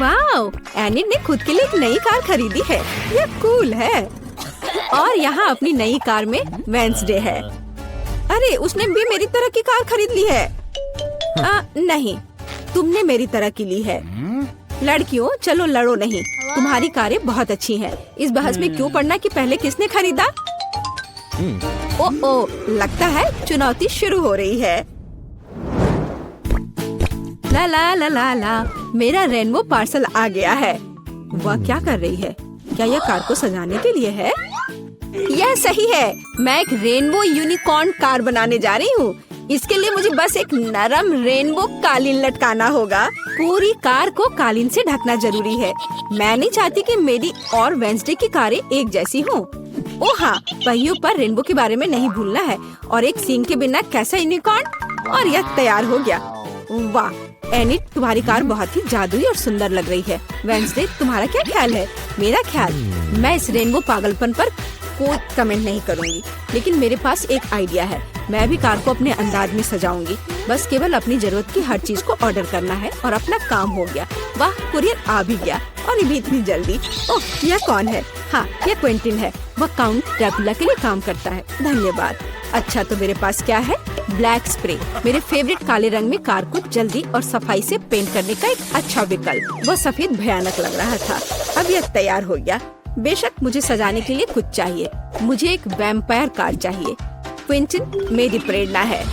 Wow, unit ने खुद के लिए एक नई कार खरीदी है। यह कूल है। और यहाँ अपनी नई कार में वेंसडे है। अरे, उसने भी मेरी तरह की कार खरीद ली है। नहीं, तुमने मेरी तरह की ली है। लड़कियों, चलो लड़ो नहीं। तुम्हारी कारें बहुत अच्छी हैं। इस बहस में क्यों पड़ना कि पहले किसने खरीदा। ओ, लगता है चुनौती शुरू हो रही है। ला ला ला ला ला, मेरा रेनबो पार्सल आ गया है। वह क्या कर रही है? क्या यह कार को सजाने के लिए है? यह सही है। मैं एक रेनबो यूनिकॉर्न कार बनाने जा रही हूँ। इसके लिए मुझे बस एक नरम रेनबो कालीन लटकाना होगा। पूरी कार को कालीन से ढकना जरूरी है। मैं नहीं चाहती कि मेरी और वेंसडे की कारें एक जैसी हों। ओह हाँ, पहियों पर रेनबो के बारे में नहीं भूलना है। और एक सींग के बिना कैसा यूनिकॉर्न। और यह तैयार हो गया। वाह एनिट, तुम्हारी कार बहुत ही जादुई और सुंदर लग रही है। वेंसडे, तुम्हारा क्या ख्याल है? मेरा ख्याल, मैं इस रेनबो पागलपन पर कोई कमेंट नहीं करूँगी, लेकिन मेरे पास एक आइडिया है। मैं भी कार को अपने अंदाज में सजाऊंगी। बस केवल अपनी जरूरत की हर चीज को ऑर्डर करना है और अपना काम हो गया। वाह, कुरियर आ भी गया और ये भी इतनी जल्दी। ओह, यह कौन है? हाँ, यह क्विंटिन है। वह काउंट ड्रैकुला के लिए काम करता है। धन्यवाद। अच्छा, तो मेरे पास क्या है? ब्लैक स्प्रे, मेरे फेवरेट काले रंग में कार को जल्दी और सफाई से पेंट करने का एक अच्छा विकल्प। वह सफेद भयानक लग रहा था। अब यह तैयार हो गया। बेशक मुझे सजाने के लिए कुछ चाहिए। मुझे एक वैम्पायर कार चाहिए। क्विंटिन मेरी प्रेरणा है।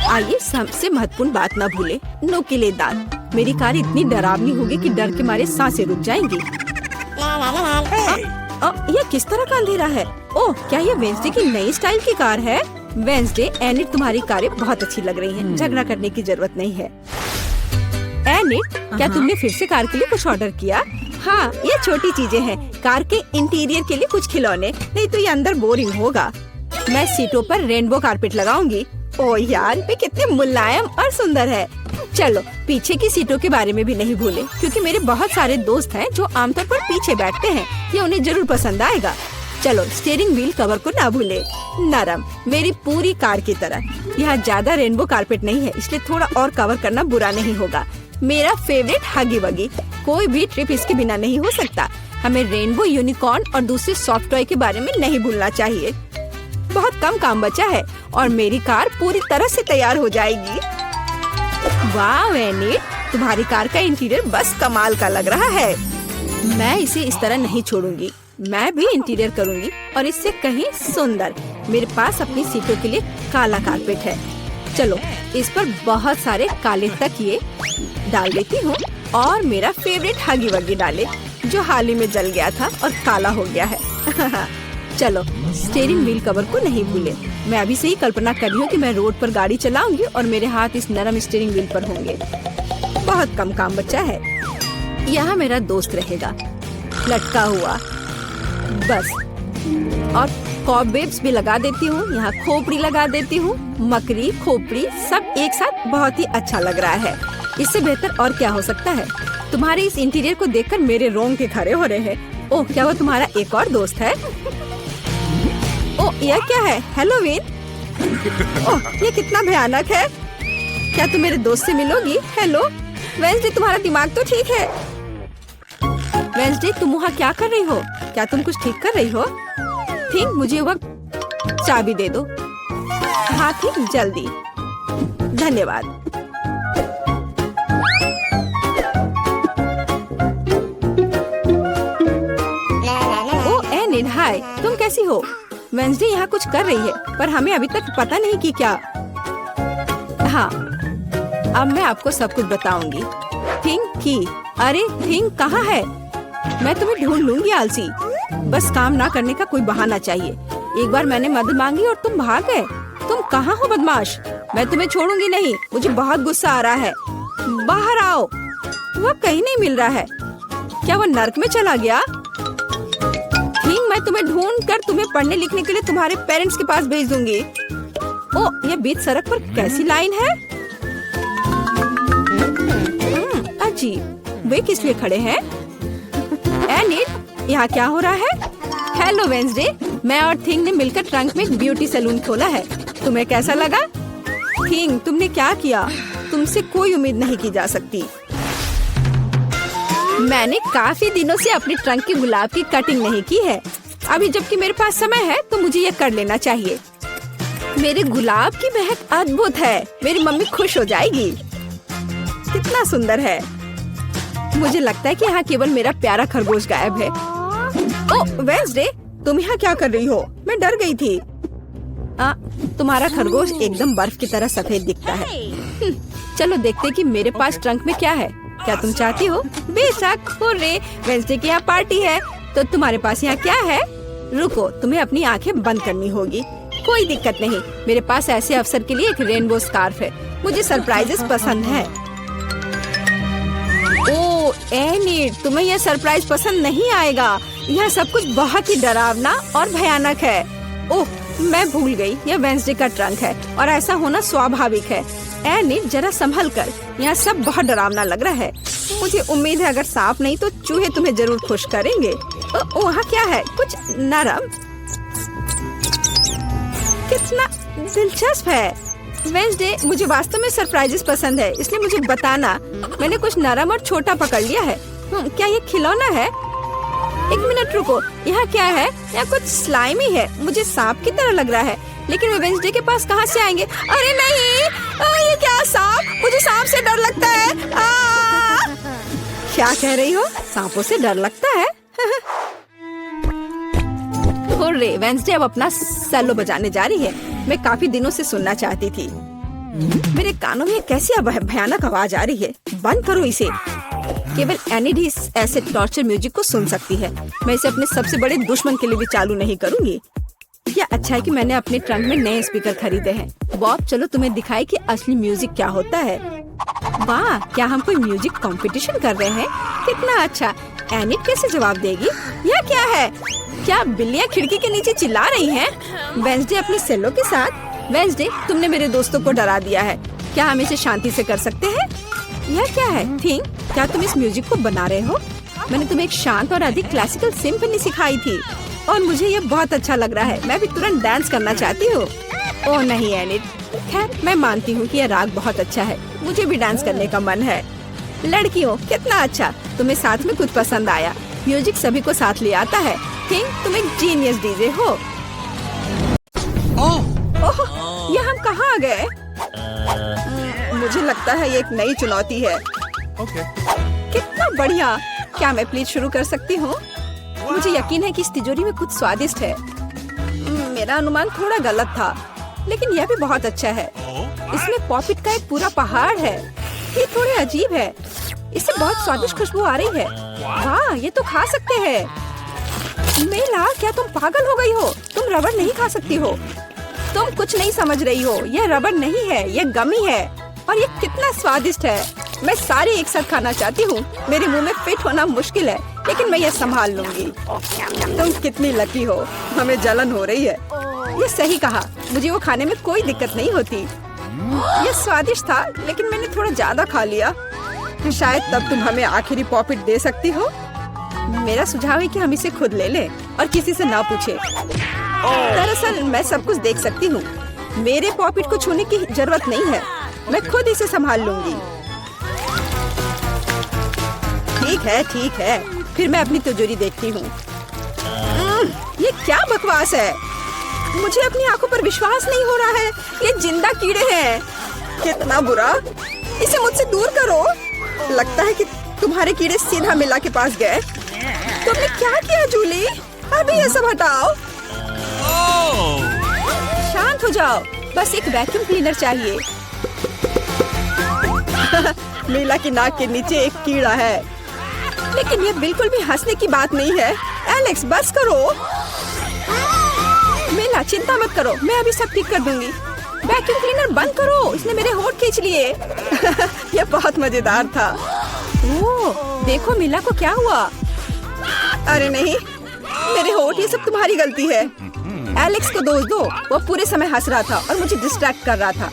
आइए सबसे महत्वपूर्ण बात न भूले, नुकीले दांत। मेरी कार इतनी डरावनी होगी कि डर के मारे सांसें रुक जाएंगी। यह किस तरह का अंधेरा है? ओह, क्या यह वेंसडे की नई स्टाइल की कार है? वेंसडे, एनिट, तुम्हारी कारें बहुत अच्छी लग रही हैं। झगड़ा करने की जरूरत नहीं है। एनिट, क्या तुमने फिर से कार के लिए कुछ ऑर्डर किया? हाँ, ये छोटी चीजें हैं। कार के इंटीरियर के लिए कुछ खिलौने, नहीं तो ये अंदर बोरिंग होगा। मैं सीटों पर रेनबो कारपेट लगाऊंगी। ओह यार, वे कितने मुलायम और सुंदर है। चलो पीछे की सीटों के बारे में भी नहीं भूले, क्योंकि मेरे बहुत सारे दोस्त हैं जो आमतौर पर पीछे बैठते हैं। ये उन्हें जरूर पसंद आएगा। चलो स्टीयरिंग व्हील कवर को ना भूले, नरम, मेरी पूरी कार की तरह। यहाँ ज्यादा रेनबो कारपेट नहीं है, इसलिए थोड़ा और कवर करना बुरा नहीं होगा। मेरा फेवरेट हगी वगी, कोई भी ट्रिप इसके बिना नहीं हो सकता। हमें रेनबो यूनिकॉर्न और दूसरे सॉफ्ट टॉय के बारे में नहीं भूलना चाहिए। बहुत कम काम बचा है और मेरी कार पूरी तरह से तैयार हो जाएगी। वाह एनिट, तुम्हारी कार का इंटीरियर बस कमाल का लग रहा है। मैं इसे इस तरह नहीं छोड़ूंगी। मैं भी इंटीरियर करूंगी और इससे कहीं सुंदर। मेरे पास अपनी सीटों के लिए काला कारपेट है। चलो इस पर बहुत सारे काले तकिए डाल देती हूँ और मेरा फेवरेट हगी वगी डाले, जो हाल ही में जल गया था और काला हो गया है। चलो स्टीयरिंग व्हील कवर को नहीं भूले। मैं अभी से ही कल्पना कर रही हूँ कि मैं रोड पर गाड़ी चलाऊंगी और मेरे हाथ इस नरम स्टीयरिंग व्हील पर होंगे। बहुत कम काम बचा है। यहाँ मेरा दोस्त रहेगा, लटका हुआ बस। और कॉबवेब्स भी लगा देती हूँ। यहाँ खोपड़ी लगा देती हूँ। मकड़ी, खोपड़ी सब एक साथ बहुत ही अच्छा लग रहा है। इससे बेहतर और क्या हो सकता है? तुम्हारे इस इंटीरियर को देखकर मेरे रोंगटे खड़े हो रहे हैं। ओह, क्या वो तुम्हारा एक और दोस्त है? ओह, यह क्या है? हैलोवीन? ओह, ये कितना भयानक है। क्या तुम मेरे दोस्त से मिलोगी? हेलो वेंसडे, तुम्हारा दिमाग तो ठीक है? वेंसडे, तुम वहाँ क्या कर रही हो? क्या तुम कुछ ठीक कर रही हो? थिंक, मुझे वक्त चाबी दे दो। हाँ थिंक, जल्दी। धन्यवाद। ओह एनिट, हाय, तुम कैसी हो? वेंसडे यहाँ कुछ कर रही है, पर हमें अभी तक पता नहीं कि क्या। हाँ, अब मैं आपको सब कुछ बताऊंगी। थिंक की, अरे थिंक कहाँ है? मैं तुम्हें ढूंढ लूंगी आलसी। बस काम ना करने का कोई बहाना चाहिए। एक बार मैंने मदद मांगी और तुम भाग गए। तुम कहाँ हो बदमाश? मैं तुम्हें छोड़ूंगी नहीं। मुझे बहुत गुस्सा आ रहा है। बाहर आओ। वह कहीं नहीं मिल रहा है। क्या वह नर्क में चला गया? थिंक, मैं तुम्हें ढूंढ कर तुम्हें पढ़ने लिखने के लिए तुम्हारे पेरेंट्स के पास भेज दूंगी। ओह, यह बीच सड़क पर कैसी लाइन है? अजीब, वे किस लिए खड़े हैं? एनिट, यहाँ क्या हो रहा है? हेलो वेंसडे, मैं और थिंग ने मिलकर ट्रंक में एक ब्यूटी सैलून खोला है। तुम्हें कैसा लगा? थिंग, तुमने क्या किया? तुमसे कोई उम्मीद नहीं की जा सकती। मैंने काफी दिनों से अपने ट्रंक के गुलाब की कटिंग नहीं की है। अभी जबकि मेरे पास समय है तो मुझे ये कर लेना चाहिए। मेरे गुलाब की महक अद्भुत है। मेरी मम्मी खुश हो जाएगी। कितना सुंदर है। मुझे लगता है कि यहाँ केवल मेरा प्यारा खरगोश गायब है। ओह वेंसडे, तुम यहाँ क्या कर रही हो? मैं डर गई थी। तुम्हारा खरगोश एकदम बर्फ की तरह सफेद दिखता है। चलो देखते कि मेरे पास ट्रंक में क्या है। क्या तुम चाहती हो? बेशक। हुर्रे, वेंसडे की यहाँ पार्टी है। तो तुम्हारे पास यहाँ क्या है? रुको, तुम्हें अपनी आंखें बंद करनी होगी। कोई दिक्कत नहीं, मेरे पास ऐसे अवसर के लिए एक रेनबो स्कार्फ है। मुझे सरप्राइजेस पसंद है। ओह एनिट, तुम्हें यह सरप्राइज पसंद नहीं आएगा। यह सब कुछ बहुत ही डरावना और भयानक है। ओह मैं भूल गई, यह वेंसडे का ट्रंक है और ऐसा होना स्वाभाविक है। एनिट जरा संभल कर, यहाँ सब बहुत डरावना लग रहा है। मुझे उम्मीद है अगर सांप नहीं तो चूहे तुम्हें जरूर खुश करेंगे। वहाँ क्या है? कुछ नरम। कितना दिलचस्प है। वेंसडे, मुझे वास्तव में सरप्राइजेस पसंद है, इसलिए मुझे बताना। मैंने कुछ नरम और छोटा पकड़ लिया है। क्या ये खिलौना है? एक मिनट रुको, यहाँ क्या है? यहाँ कुछ स्लाइमी है। मुझे सांप की तरह लग रहा है, लेकिन वे वेंसडे के पास कहाँ से आएंगे? अरे नहीं, ये क्या सांप? मुझे सांप से डर लगता है। क्या कह रही हो? सांपों से डर लगता है? हुर्रे, वेंसडे अब अपना सेलो बजाने जा रही है। मैं काफी दिनों से सुनना चाहती थी। मेरे कानों में कैसी भयानक आवाज आ रही है। बंद करो इसे। केवल एनिट ही ऐसे टॉर्चर म्यूजिक को सुन सकती है। मैं इसे अपने सबसे बड़े दुश्मन के लिए भी चालू नहीं करूंगी। क्या अच्छा है कि मैंने अपने ट्रंक में नए स्पीकर खरीदे हैं। बॉब, चलो तुम्हें दिखाए कि असली म्यूजिक क्या होता है। वाह, क्या हम कोई म्यूजिक कंपटीशन कर रहे हैं? कितना अच्छा। एनिट कैसे जवाब देगी? यह क्या है? क्या बिल्लियाँ खिड़की के नीचे चिल्ला रही हैं? वेंसडे अपने सेलो के साथ। वेंसडे, तुमने मेरे दोस्तों को डरा दिया है। क्या हम इसे शांति से कर सकते हैं? यह क्या है? थिंक, क्या तुम इस म्यूजिक को बना रहे हो? मैंने तुम्हें एक शांत और अधिक क्लासिकल सिम्फनी सिखाई थी और मुझे ये बहुत अच्छा लग रहा है। मैं भी तुरंत डांस करना चाहती हूँ। ओह नहीं एनिट, खैर मैं मानती हूँ कि यह राग बहुत अच्छा है। मुझे भी डांस करने का मन है। लड़कियों, कितना अच्छा, तुम्हें साथ में कुछ पसंद आया। म्यूजिक सभी को साथ ले आता है। थिंक, तुम एक जीनियस डीजे हो। ओह, ये हम कहाँ आ गए? मुझे लगता है ये एक नई चुनौती है। कितना बढ़िया। क्या मैं प्लीज शुरू कर सकती हूँ? मुझे यकीन है कि इस तिजोरी में कुछ स्वादिष्ट है। मेरा अनुमान थोड़ा गलत था, लेकिन यह भी बहुत अच्छा है। इसमें पॉपिट का एक पूरा पहाड़ है। ये थोड़े अजीब है। इससे बहुत स्वादिष्ट खुशबू आ रही है। वाह, ये तो खा सकते हैं। मेला, क्या तुम पागल हो गई हो? तुम रबड़ नहीं खा सकती हो। तुम कुछ नहीं समझ रही हो। यह रबड़ नहीं है, यह गमी है और ये कितना स्वादिष्ट है। मैं सारे एक साथ खाना चाहती हूँ। मेरे मुंह में फिट होना मुश्किल है, लेकिन मैं ये संभाल लूंगी। तुम कितनी लकी हो। हमें जलन हो रही है। ये सही कहा, मुझे वो खाने में कोई दिक्कत नहीं होती। ये स्वादिष्ट था, लेकिन मैंने थोड़ा ज्यादा खा लिया। शायद तब तुम हमें आखिरी पॉपिट दे सकती हो। मेरा सुझाव है कि हम इसे खुद ले लें और किसी से ना पूछे। दरअसल मैं सब कुछ देख सकती हूँ। मेरे पॉपिट को छूने की जरूरत नहीं है। मैं खुद इसे संभाल लूंगी। ठीक है। फिर मैं अपनी तिजोरी देखती हूँ। ये क्या बकवास है? मुझे अपनी आंखों पर विश्वास नहीं हो रहा है। ये जिंदा कीड़े हैं। कितना बुरा। इसे मुझसे दूर करो। लगता है कि तुम्हारे कीड़े सीधा मिला के पास गए। तुमने क्या किया जूली? अभी ये सब हटाओ। शांत हो जाओ। बस एक वैक्यूम क्लीनर चाहिए। मीला की नाक के नीचे एक कीड़ा है, लेकिन ये बिल्कुल भी हंसने की बात नहीं है। एलेक्स, बस करो। मीला, चिंता मत करो, मैं अभी सब ठीक कर दूंगी। वैक्यूम क्लीनर बंद करो, इसने मेरे होंठ खींच लिए। यह बहुत मजेदार था। ओह, देखो मीला को क्या हुआ। अरे नहीं, मेरे होंठ, ये सब तुम्हारी गलती है। एलेक्स को दोष दो। वो पूरे समय हंस रहा था और मुझे डिस्ट्रैक्ट कर रहा था।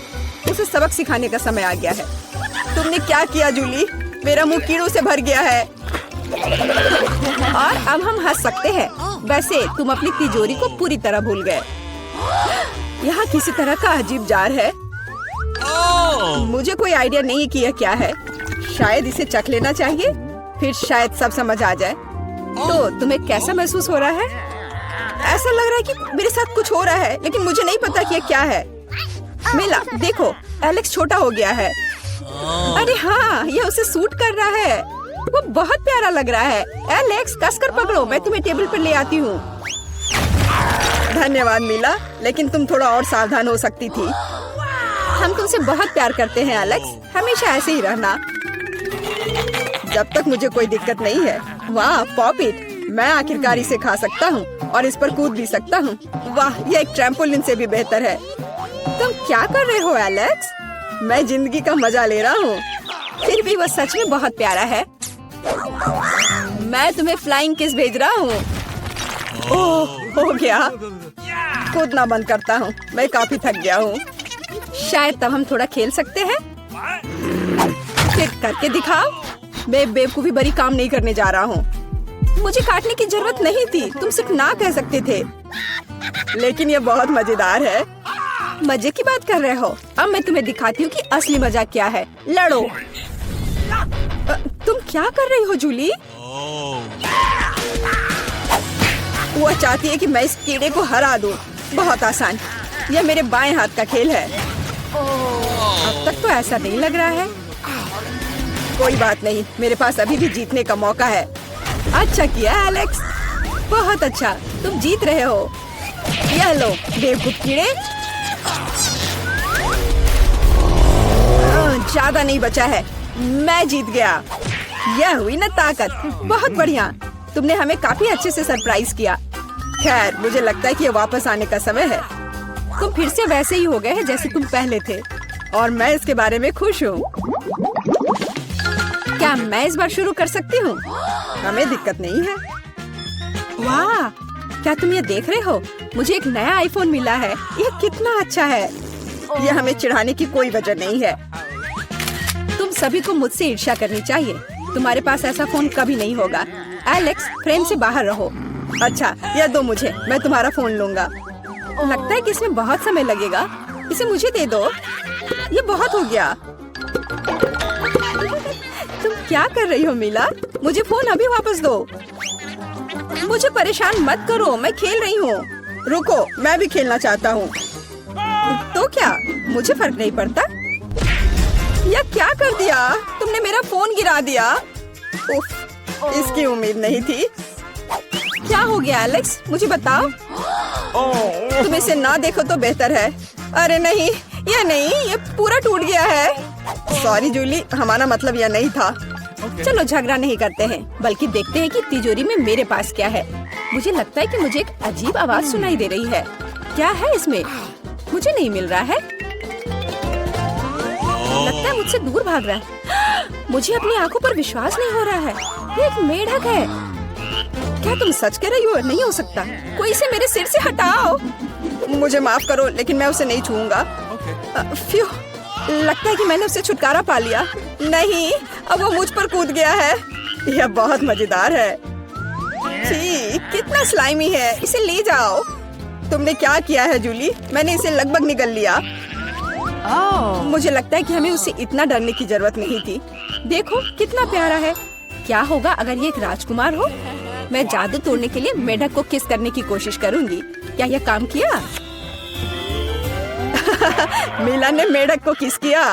उसे सबक सिखाने का समय आ गया है। तुमने क्या किया जूली? मेरा मुंह कीड़ों से भर गया है। और अब हम हंस सकते हैं। वैसे तुम अपनी तिजोरी को पूरी तरह भूल गए। यहाँ किसी तरह का अजीब जार है। मुझे कोई आइडिया नहीं कि यह क्या है। शायद इसे चख लेना चाहिए। फिर शायद सब समझ आ जाए। तो तुम्हें कैसा महसूस हो रहा है? ऐसा लग रहा है कि मेरे साथ कुछ हो रहा है, लेकिन मुझे नहीं पता कि ये क्या है। मिला, देखो, एलेक्स छोटा हो गया है। अरे हाँ, ये उसे सूट कर रहा है। वो बहुत प्यारा लग रहा है। एलेक्स, कसकर पकड़ो, मैं तुम्हें टेबल पर ले आती हूँ। धन्यवाद मिला, लेकिन तुम थोड़ा और सावधान हो सकती थी। हम तुमसे बहुत प्यार करते हैं एलेक्स, हमेशा ऐसे ही रहना। जब तक मुझे कोई दिक्कत नहीं है। वाह पॉपिट, मैं आखिरकार इसे खा सकता हूँ और इस पर कूद भी सकता हूँ। वाह, ये एक ट्रैम्पोलिन से भी बेहतर है। तुम क्या कर रहे हो एलेक्स? मैं जिंदगी का मजा ले रहा हूँ। फिर भी वो सच में बहुत प्यारा है। मैं तुम्हें फ्लाइंग किस भेज रहा हूँ। ओह, हो गया। कूदना बंद करता हूँ, मैं काफी थक गया हूँ। शायद तब हम थोड़ा खेल सकते हैं। फिर करके दिखाओ। मैं बेवकूफी भरी काम नहीं करने जा रहा हूँ। मुझे काटने की जरूरत नहीं थी, तुम सिर्फ ना कह सकते थे। लेकिन ये बहुत मजेदार है। मजे की बात कर रहे हो? अब मैं तुम्हें दिखाती हूँ कि असली मजा क्या है। लड़ो। तुम क्या कर रही हो जूली? वो चाहती है कि मैं इस कीड़े को हरा दूं। बहुत आसान। यह मेरे बाएं हाथ का खेल है। अब तक तो ऐसा नहीं लग रहा है। कोई बात नहीं, मेरे पास अभी भी जीतने का मौका है। अच्छा किया एलेक्स, बहुत अच्छा, तुम जीत रहे हो। यह लो बेवकूफ कीड़े। ज्यादा नहीं बचा है, मैं जीत गया। यह हुई ना ताकत। बहुत बढ़िया, तुमने हमें काफी अच्छे से सरप्राइज किया। खैर, मुझे लगता है कि ये वापस आने का समय है। तुम फिर से वैसे ही हो गए हैं जैसे तुम पहले थे, और मैं इसके बारे में खुश हूँ। क्या मैं इस बार शुरू कर सकती हूँ? हमें दिक्कत नहीं है। वाह, क्या तुम ये देख रहे हो? मुझे एक नया आईफोन मिला है। यह कितना अच्छा है। यह हमें चिढ़ाने की कोई वजह नहीं है। तुम सभी को मुझसे ईर्ष्या करनी चाहिए। तुम्हारे पास ऐसा फोन कभी नहीं होगा। एलेक्स, फ्रेम से बाहर रहो। अच्छा, यह दो मुझे, मैं तुम्हारा फोन लूंगा। लगता है कि इसमें बहुत समय लगेगा। इसे मुझे दे दो। ये बहुत हो गया। तुम क्या कर रही हो मिला? मुझे फोन अभी वापस दो। मुझे परेशान मत करो, मैं खेल रही हूँ। रुको, मैं भी खेलना चाहता हूँ। तो क्या, मुझे फर्क नहीं पड़ता। यह क्या कर दिया तुमने? मेरा फोन गिरा दिया। उफ, इसकी उम्मीद नहीं थी। क्या हो गया एलेक्स, मुझे बताओ। तुम इसे ना देखो तो बेहतर है। अरे नहीं, यह नहीं, ये पूरा टूट गया है। सॉरी जूली, हमारा मतलब यह नहीं था। चलो झगड़ा नहीं करते हैं, बल्कि देखते हैं कि तिजोरी में मेरे पास क्या है। मुझे लगता है कि मुझे एक अजीब आवाज सुनाई दे रही है। क्या है इसमें? मुझे नहीं मिल रहा है। लगता है मुझसे दूर भाग रहा है। मुझे अपनी आंखों पर विश्वास नहीं हो रहा है। ये एक मेढक है। क्या तुम सच कह रही हो? नहीं हो सकता। कोई इसे मेरे सिर से हटाओ। मुझे माफ करो, लेकिन मैं उसे नहीं छूऊंगा। फ्यू, लगता है कि मैंने उससे छुटकारा पा लिया। नहीं, अब वो मुझ पर कूद गया है। यह बहुत मजेदार है। छी, कितना स्लाइमी है। इसे ले जाओ। तुमने क्या किया है जूली? मैंने इसे लगभग निगल लिया। मुझे लगता है कि हमें उसे इतना डरने की जरूरत नहीं थी। देखो कितना प्यारा है। क्या होगा अगर ये एक राजकुमार हो? मैं जादू तोड़ने के लिए मेढक को किस करने की कोशिश करूंगी। क्या यह काम किया? मिला ने मेढक को किस किया।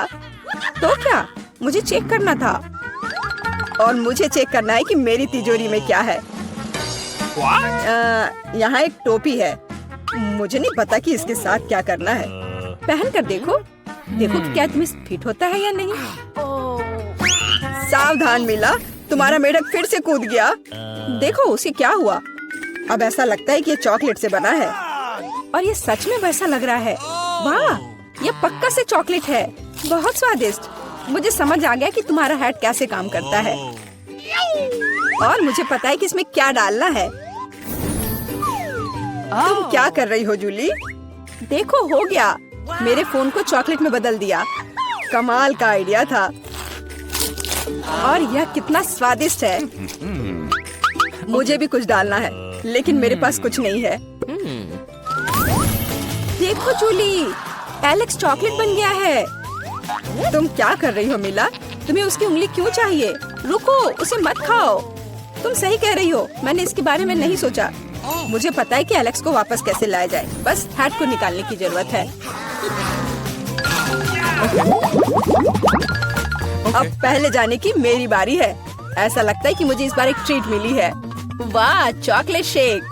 तो क्या, मुझे चेक करना था। और मुझे चेक करना है कि मेरी तिजोरी में क्या है। यहाँ एक टोपी है। मुझे नहीं पता कि इसके साथ क्या करना है। पहन कर देखो, देखो कि क्या तुम्हें फिट होता है या नहीं। सावधान मिला, तुम्हारा मेढक फिर से कूद गया। देखो उसे क्या हुआ। अब ऐसा लगता है कि ये चॉकलेट से बना है, और ये सच में वैसा लग रहा है। वाह, ये पक्का से चॉकलेट है। बहुत स्वादिष्ट। मुझे समझ आ गया कि तुम्हारा हैट कैसे काम करता है, और मुझे पता है कि इसमें क्या डालना है। तुम क्या कर रही हो जूली? देखो हो गया, मेरे फोन को चॉकलेट में बदल दिया। कमाल का आइडिया था। और यह कितना स्वादिष्ट है। मुझे भी कुछ डालना है, लेकिन मेरे पास कुछ नहीं है। देखो जूली, एलेक्स चॉकलेट बन गया है। तुम क्या कर रही हो मिला? तुम्हें उसकी उंगली क्यों चाहिए? रुको, उसे मत खाओ। तुम सही कह रही हो, मैंने इसके बारे में नहीं सोचा। मुझे पता है कि एलेक्स को वापस कैसे लाया जाए, बस हैट को निकालने की जरूरत है। अब पहले जाने की मेरी बारी है। ऐसा लगता है कि मुझे इस बार एक ट्रीट मिली है। वाह, चॉकलेट शेक,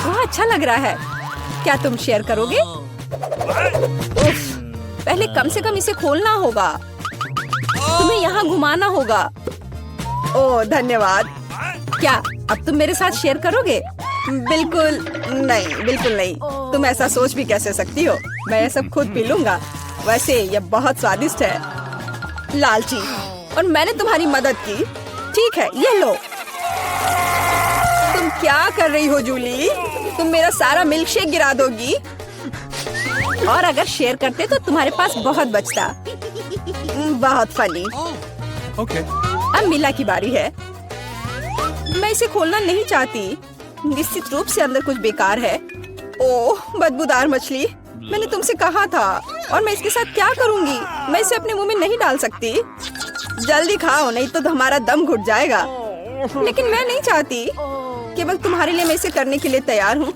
वह अच्छा लग रहा है। क्या तुम शेयर करोगे? उफ, पहले कम से कम इसे खोलना होगा। तुम्हें यहाँ घुमाना होगा। ओह धन्यवाद। क्या अब तुम मेरे साथ शेयर करोगे? बिल्कुल नहीं, बिल्कुल नहीं। तुम ऐसा सोच भी कैसे सकती हो? मैं ये सब खुद पी लूंगा। वैसे ये बहुत स्वादिष्ट है। लालची, और मैंने तुम्हारी मदद की। ठीक है, ये लो। तुम क्या कर रही हो जूली? तुम मेरा सारा मिल्क शेक गिरा दोगी। और अगर शेयर करते तो तुम्हारे पास बहुत बचता। बहुत फनी। अब मिला की बारी है। मैं इसे खोलना नहीं चाहती। निश्चित रूप से अंदर कुछ बेकार है। ओह, बदबूदार मछली। मैंने तुमसे कहा था। और मैं इसके साथ क्या करूंगी? मैं इसे अपने मुंह में नहीं डाल सकती। जल्दी खाओ, नहीं तो हमारा दम घुट जाएगा। लेकिन मैं नहीं चाहती। केवल तुम्हारे लिए मैं इसे करने के लिए तैयार हूँ।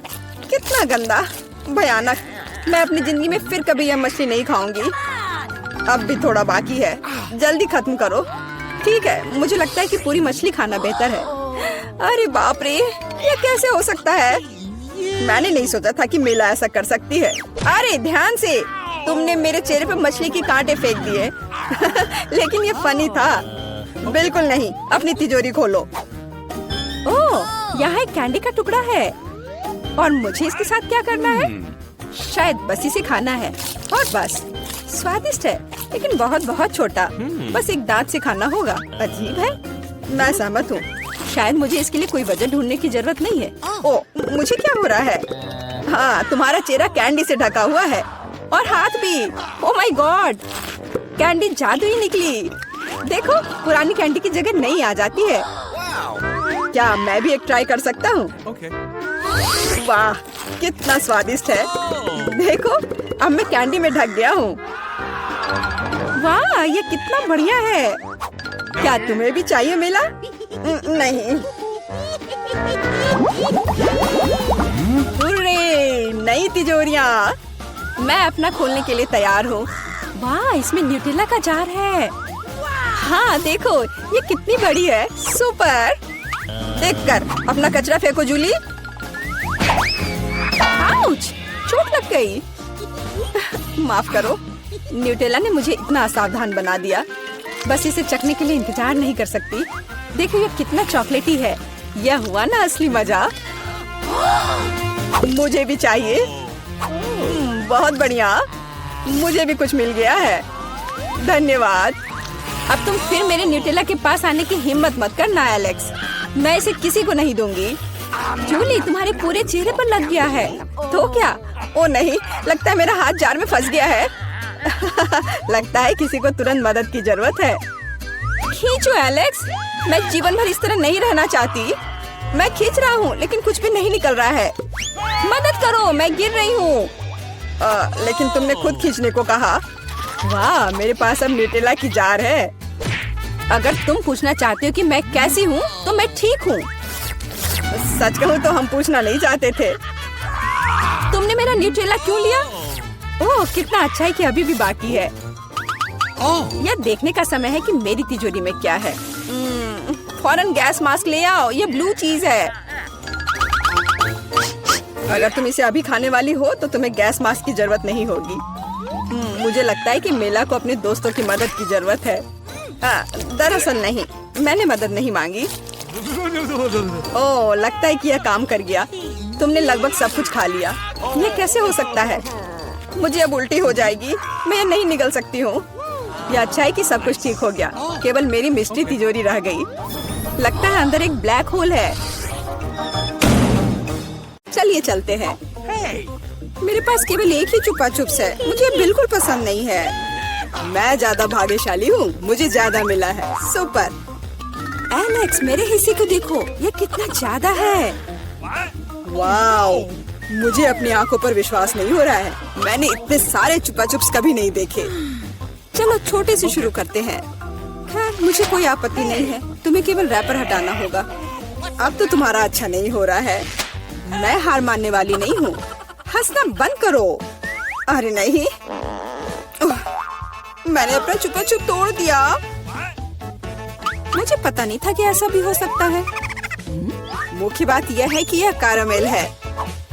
कितना गंदा, भयानक। मैं अपनी जिंदगी में फिर कभी यह मछली नहीं खाऊंगी। अब भी थोड़ा बाकी है, जल्दी खत्म करो। ठीक है, मुझे लगता है कि पूरी मछली खाना बेहतर है। अरे बाप रे, ये कैसे हो सकता है? मैंने नहीं सोचा था कि मेला ऐसा कर सकती है। अरे ध्यान से, तुमने मेरे चेहरे पे मछली के कांटे फेंक दिए। लेकिन ये फनी था। बिल्कुल नहीं, अपनी तिजोरी खोलो। ओह, यहाँ एक कैंडी का टुकड़ा है। और मुझे इसके साथ क्या करना है? शायद बस इसे खाना है। और बस, स्वादिष्ट है, लेकिन बहुत बहुत छोटा। बस एक दांत से खाना होगा। अजीब है। मैं सहमत हूँ। शायद मुझे इसके लिए कोई वजह ढूंढने की जरूरत नहीं है। ओह, मुझे क्या हो रहा है? हाँ, तुम्हारा चेहरा कैंडी से ढका हुआ है। और हाथ भी। ओह माय गॉड, कैंडी जादुई निकली। देखो, पुरानी कैंडी की जगह नई आ जाती है। क्या मैं भी एक ट्राई कर सकता हूँ? वाह, कितना स्वादिष्ट है। देखो, अब मैं कैंडी में ढक गया हूँ। वाह, ये कितना बढ़िया है। क्या तुम्हें भी चाहिए मेला? नहीं। हुर्रे, नई तिजोरियाँ। मैं अपना खोलने के लिए तैयार हूँ। वाह, इसमें न्यूटेला का जार है। हाँ देखो, ये कितनी बड़ी है। सुपर। देखकर अपना कचरा फेंको जूली। आउच, चोट लग गई। माफ करो, न्यूटेला ने मुझे इतना असावधान बना दिया। बस इसे चखने के लिए इंतजार नहीं कर सकती। देखो, ये कितना चॉकलेटी है। यह हुआ ना असली मजा। मुझे भी चाहिए। बहुत बढ़िया, मुझे भी कुछ मिल गया है। धन्यवाद। अब तुम फिर मेरे न्यूटेला के पास आने की हिम्मत मत करना एलेक्स। मैं इसे किसी को नहीं दूंगी। जूली, तुम्हारे पूरे चेहरे पर लग गया है। तो क्या? ओ नहीं, लगता है मेरा हाथ जार में फंस गया है। लगता है किसी को तुरंत मदद की जरूरत है। खींचो एलेक्स, मैं जीवन भर इस तरह नहीं रहना चाहती। मैं खींच रहा हूँ, लेकिन कुछ भी नहीं निकल रहा है। मदद करो, मैं गिर रही हूँ। लेकिन तुमने खुद खींचने को कहा। वाह, मेरे पास अब न्यूटेला की जार है। अगर तुम पूछना चाहते हो कि मैं कैसी हूँ, तो मैं ठीक हूँ। सच कहूँ तो हम पूछना नहीं चाहते थे। तुमने मेरा न्यूटेला क्यों लिया? ओह, कितना अच्छा है कि अभी भी बाकी है। यह देखने का समय है कि मेरी तिजोरी में क्या है। फौरन गैस मास्क ले आओ, ये ब्लू चीज है। अगर तुम इसे अभी खाने वाली हो तो तुम्हें गैस मास्क की जरूरत नहीं होगी। मुझे लगता है कि मेला को अपने दोस्तों की मदद की जरूरत है। दरअसल नहीं, मैंने मदद नहीं मांगी। ओह, लगता है कि यह काम कर गया। तुमने लगभग सब कुछ खा लिया। ये कैसे हो सकता है? मुझे अब उल्टी हो जाएगी। मैं नहीं निकल सकती हूँ। यह अच्छा है कि सब कुछ ठीक हो गया। केवल मेरी मिस्ट्री तिजोरी रह गई। लगता है अंदर एक ब्लैक होल है। चलिए चलते हैं। मेरे पास केवल एक ही चुपा चुप्स है। मुझे बिल्कुल पसंद नहीं है। मैं ज्यादा भाग्यशाली हूँ, मुझे ज्यादा मिला है। सुपर। एलेक्स, मेरे हिस्से को देखो, ये कितना ज्यादा है। वाओ, मुझे अपनी आंखों पर विश्वास नहीं हो रहा है। मैंने इतने सारे चुपा चुप्स कभी नहीं देखे। चलो छोटे से शुरू करते हैं। खैर मुझे कोई आपत्ति नहीं है, तुम्हें केवल रैपर हटाना होगा। अब तो तुम्हारा अच्छा नहीं हो रहा है। मैं हार मानने वाली नहीं हूँ। हंसना बंद करो। अरे नहीं, मैंने अपना चुपा चुप तोड़ दिया। मुझे पता नहीं था कि ऐसा भी हो सकता है। मुख्य बात यह है कि यह कैरामेल है।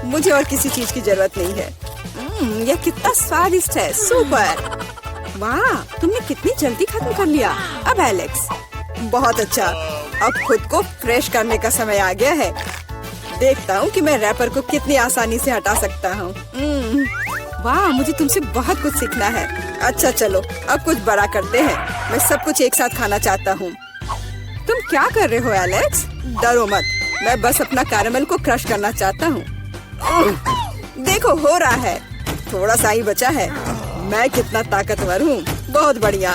मुझे और किसी चीज की जरूरत नहीं है। यह कितना स्वादिष्ट है, सुपर। वाह, तुमने कितनी जल्दी खत्म कर लिया। अब एलेक्स, बहुत अच्छा। अब खुद को फ्रेश करने का समय आ गया है। देखता हूँ कि मैं रैपर को कितनी आसानी से हटा सकता हूँ। वाह, मुझे तुमसे बहुत कुछ सीखना है। अच्छा चलो, अब कुछ बड़ा करते हैं। मैं सब कुछ एक साथ खाना चाहता हूँ। तुम क्या कर रहे हो एलेक्स? डरो मत, मैं बस अपना कैरामेल को क्रश करना चाहता हूँ। देखो, हो रहा है। थोड़ा सा ही बचा है। मैं कितना ताकतवर हूँ। बहुत बढ़िया।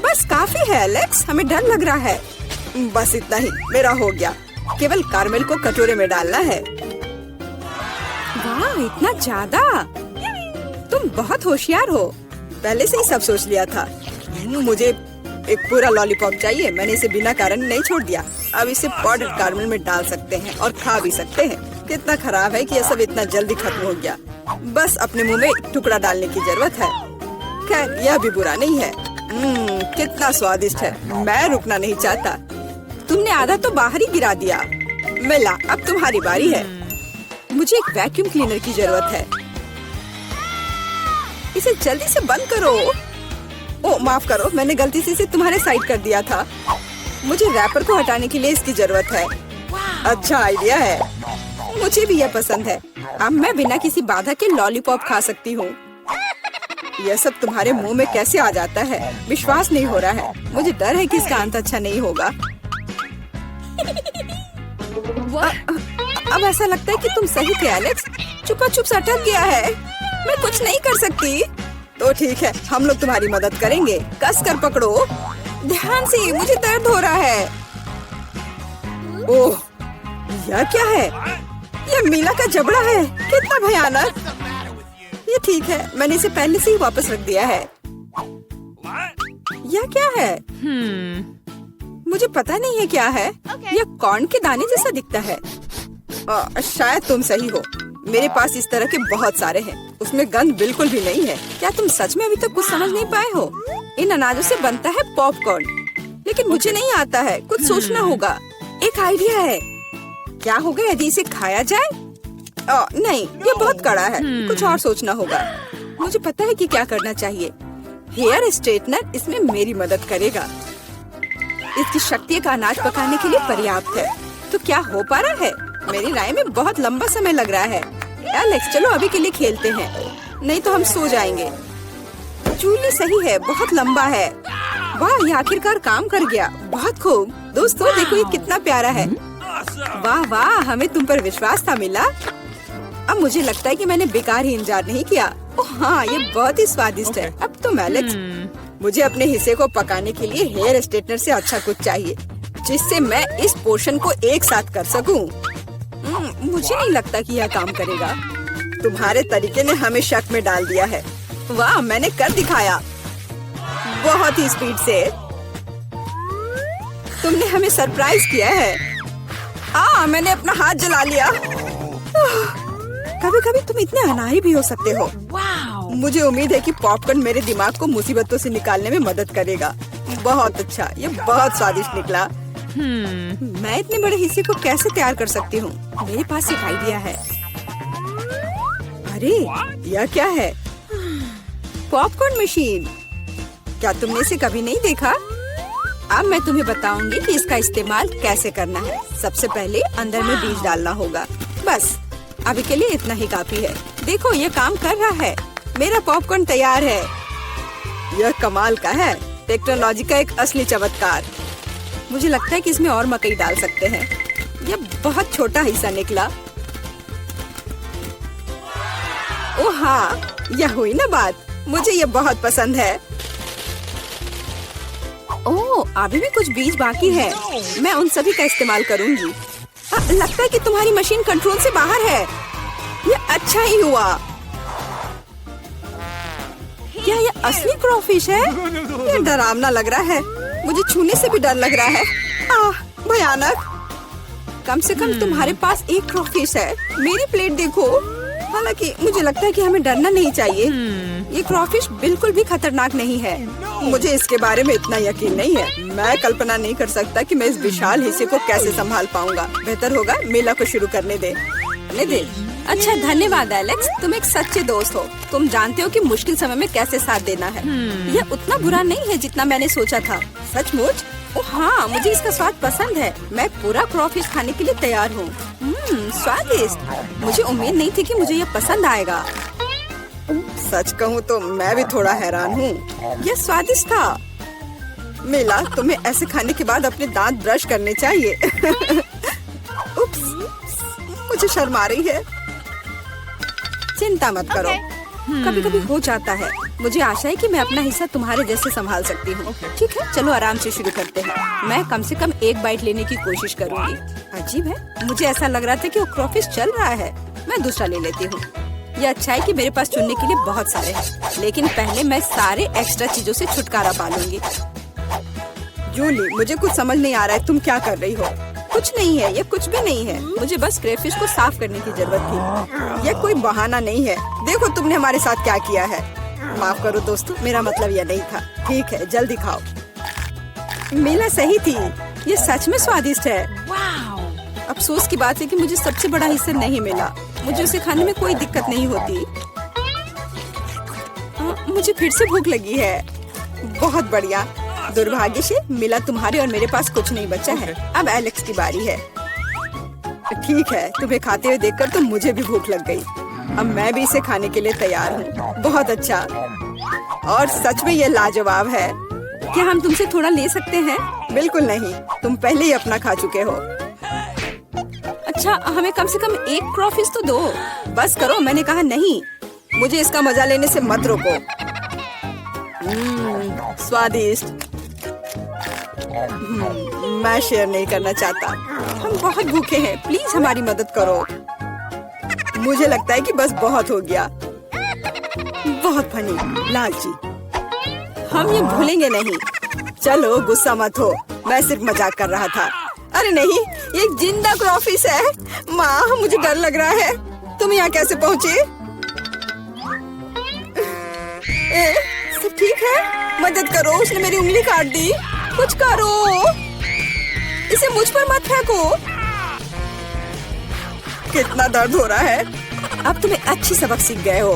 बस काफी है एलेक्स, हमें डर लग रहा है। बस इतना ही, मेरा हो गया। केवल कैरामेल को कटोरे में डालना है। वाह, इतना ज्यादा! तुम बहुत होशियार हो। पहले से ही सब सोच लिया था। मुझे एक पूरा लॉलीपॉप चाहिए। मैंने इसे बिना कारण नहीं छोड़ दिया। अब इसे पाउडर कैरामेल में डाल सकते हैं और खा भी सकते हैं। कितना खराब है कि यह सब इतना जल्दी खत्म हो गया। बस अपने मुंह में एक टुकड़ा डालने की जरूरत है। खैर, यह भी बुरा नहीं है। कितना स्वादिष्ट है। मैं रुकना नहीं चाहता। तुमने आधा तो बाहर ही गिरा दिया। मिला, अब तुम्हारी बारी है। मुझे एक वैक्यूम क्लीनर की जरूरत है। इसे जल्दी से बंद करो। ओ, माफ करो, मैंने गलती से इसे तुम्हारे साइड कर दिया था। मुझे रैपर को हटाने के लिए इसकी जरूरत है। अच्छा आइडिया है। मुझे भी यह पसंद है। अब मैं बिना किसी बाधा के लॉलीपॉप खा सकती हूँ। यह सब तुम्हारे मुंह में कैसे आ जाता है? विश्वास नहीं हो रहा है। मुझे डर है कि इसका अंत अच्छा नहीं होगा। अब ऐसा लगता है कि तुम सही थे एलेक्स। चुपा चुप से अटक गया है। मैं कुछ नहीं कर सकती। तो ठीक है, हम लोग तुम्हारी मदद करेंगे। कस कर पकड़ो। ध्यान से, मुझे दर्द हो रहा है। ओह, यह क्या है? यह मीला का जबड़ा है। कितना भयानक। ये ठीक है, मैंने इसे पहले से ही वापस रख दिया है। यह क्या है? मुझे पता नहीं है क्या है। यह कॉर्न के दाने जैसा दिखता है। शायद तुम सही हो। मेरे पास इस तरह के बहुत सारे हैं। उसमें गंध बिल्कुल भी नहीं है। क्या तुम सच में अभी तक कुछ समझ नहीं पाए हो? इन अनाजों से बनता है पॉपकॉर्न, लेकिन मुझे नहीं आता है। कुछ सोचना होगा। एक आइडिया है। क्या होगा यदि इसे खाया जाए? नहीं, ये बहुत कड़ा है। कुछ और सोचना होगा। मुझे पता है कि क्या करना चाहिए। हेयर स्ट्रेटनर इसमें मेरी मदद करेगा। इसकी शक्ति का अनाज पकाने के लिए पर्याप्त है। तो क्या हो पा रहा है? मेरी राय में बहुत लंबा समय लग रहा है। एलेक्स, चलो अभी के लिए खेलते हैं, नहीं तो हम सो जाएंगे। चूल्ही सही है, बहुत लंबा है। वाह, ये आखिरकार काम कर गया। बहुत खूब। दोस्तों देखो, ये कितना प्यारा है। वाह वाह, हमें तुम पर विश्वास था मिला। अब मुझे लगता है कि मैंने बेकार ही इंतजार नहीं किया। ओह हाँ, ये बहुत ही स्वादिष्ट है। अब तुम एलेक्स, मुझे अपने हिस्से को पकाने के लिए हेयर स्ट्रेटनर से अच्छा कुछ चाहिए, जिससे मैं इस पोर्शन को एक साथ कर सकूं। मुझे नहीं लगता कि यह काम करेगा। तुम्हारे तरीके ने हमें शक में डाल दिया है। वाह, मैंने कर दिखाया बहुत ही स्पीड से। तुमने हमें सरप्राइज किया है। मैंने अपना हाथ जला लिया। कभी कभी तुम इतने अनाड़ी भी हो सकते हो। मुझे उम्मीद है कि पॉपकॉर्न मेरे दिमाग को मुसीबतों से निकालने में मदद करेगा। बहुत अच्छा, ये बहुत स्वादिष्ट निकला। मैं इतने बड़े हिस्से को कैसे तैयार कर सकती हूँ? मेरे पास एक आइडिया है। अरे, यह क्या है? Popcorn machine. क्या तुमने इसे कभी नहीं देखा? अब मैं तुम्हें बताऊंगी कि इसका इस्तेमाल कैसे करना है। सबसे पहले अंदर में बीज डालना होगा। बस अभी के लिए इतना ही काफी है। देखो, ये काम कर रहा है। मेरा पॉपकॉर्न तैयार है। यह कमाल का है। टेक्नोलॉजी का एक असली चमत्कार। मुझे लगता है कि इसमें और मकई डाल सकते हैं। यह बहुत छोटा हिस्सा निकला। ओह हाँ, यह हुई ना बात। मुझे यह बहुत पसंद है। ओह, अभी भी कुछ बीज बाकी है। मैं उन सभी का इस्तेमाल करूंगी। लगता है कि तुम्हारी मशीन कंट्रोल से बाहर है। यह अच्छा ही हुआ। क्या यह असली क्रोफिश है? यह डरावना लग रहा है। मुझे छूने से भी डर लग रहा है। भयानक। कम से कम तुम्हारे पास एक क्रॉफिश है, मेरी प्लेट देखो। हालांकि मुझे लगता है कि हमें डरना नहीं चाहिए। ये क्रॉफिश बिल्कुल भी खतरनाक नहीं है। मुझे इसके बारे में इतना यकीन नहीं है। मैं कल्पना नहीं कर सकता कि मैं इस विशाल हिस्से को कैसे संभाल पाऊंगा। बेहतर होगा मेला को शुरू करने दे। अच्छा, धन्यवाद एलेक्स, तुम एक सच्चे दोस्त हो। तुम जानते हो कि मुश्किल समय में कैसे साथ देना है। यह उतना बुरा नहीं है जितना मैंने सोचा था। सचमुच? ओह हाँ, मुझे इसका स्वाद पसंद है। मैं पूरा क्रॉफिश खाने के लिए तैयार हूँ। स्वादिष्ट। मुझे उम्मीद नहीं थी कि मुझे यह पसंद आएगा। सच कहूँ तो मैं भी थोड़ा हैरान हूँ। यह स्वादिष्ट था। मिला, तुम्हें ऐसे खाने के बाद अपने दांत ब्रश करने चाहिए। उप्स, मुझे शर्म आ रही है। चिंता मत करो, कभी कभी हो जाता है। मुझे आशा है कि मैं अपना हिस्सा तुम्हारे जैसे संभाल सकती हूँ। ठीक है, चलो आराम से शुरू करते हैं। मैं कम से कम एक बाइट लेने की कोशिश करूँगी। अजीब है, मुझे ऐसा लग रहा था कि वो क्रॉफिश चल रहा है। मैं दूसरा ले लेती हूँ। ये अच्छा है कि मेरे पास चुनने के लिए बहुत सारे हैं, लेकिन पहले मैं सारे एक्स्ट्रा चीजों से छुटकारा पा लूंगी। जूली, मुझे कुछ समझ नहीं आ रहा है, तुम क्या कर रही हो? कुछ नहीं है, ये कुछ भी नहीं है। मुझे बस क्रेफिश को साफ करने की जरूरत थी। ये कोई बहाना नहीं है। देखो तुमने हमारे साथ क्या किया है। माफ करो दोस्तों, मेरा मतलब यह नहीं था। ठीक है, जल्दी खाओ। मीला सही थी, ये सच में स्वादिष्ट है। अफसोस की बात है कि मुझे सबसे बड़ा हिस्सा नहीं मिला। मुझे उसे खाने में कोई दिक्कत नहीं होती। मुझे फिर से भूख लगी है। बहुत बढ़िया। दुर्भाग्य से मिला, तुम्हारे और मेरे पास कुछ नहीं बचा है। अब एलेक्स की बारी है। ठीक है, तुम्हें खाते हुए देखकर तो मुझे भी भूख लग गई। अब मैं भी इसे खाने के लिए तैयार हूँ। बहुत अच्छा, और सच में ये लाजवाब है। क्या हम तुमसे थोड़ा ले सकते हैं? बिल्कुल नहीं, तुम पहले ही अपना खा चुके हो। अच्छा, हमें कम से कम एक क्रॉफिश तो दो। बस करो, मैंने कहा नहीं। मुझे इसका मजा लेने से मत रोको। स्वादिष्ट। मैं शेयर नहीं करना चाहता। हम बहुत भूखे हैं, प्लीज हमारी मदद करो। मुझे लगता है कि बस बहुत हो गया। बहुत फनी, लालची। हम ये भूलेंगे नहीं। चलो गुस्सा मत हो, मैं सिर्फ मजाक कर रहा था। अरे नहीं, ये एक जिंदा क्रॉफिश है। माँ, मुझे डर लग रहा है। तुम यहाँ कैसे पहुँचे? सब ठीक है? मदद करो, उसने मेरी उंगली काट दी। कुछ करो, इसे मुझ पर मत फेंको। कितना दर्द हो रहा है। अब तुम्हें अच्छी सबक सीख गए हो।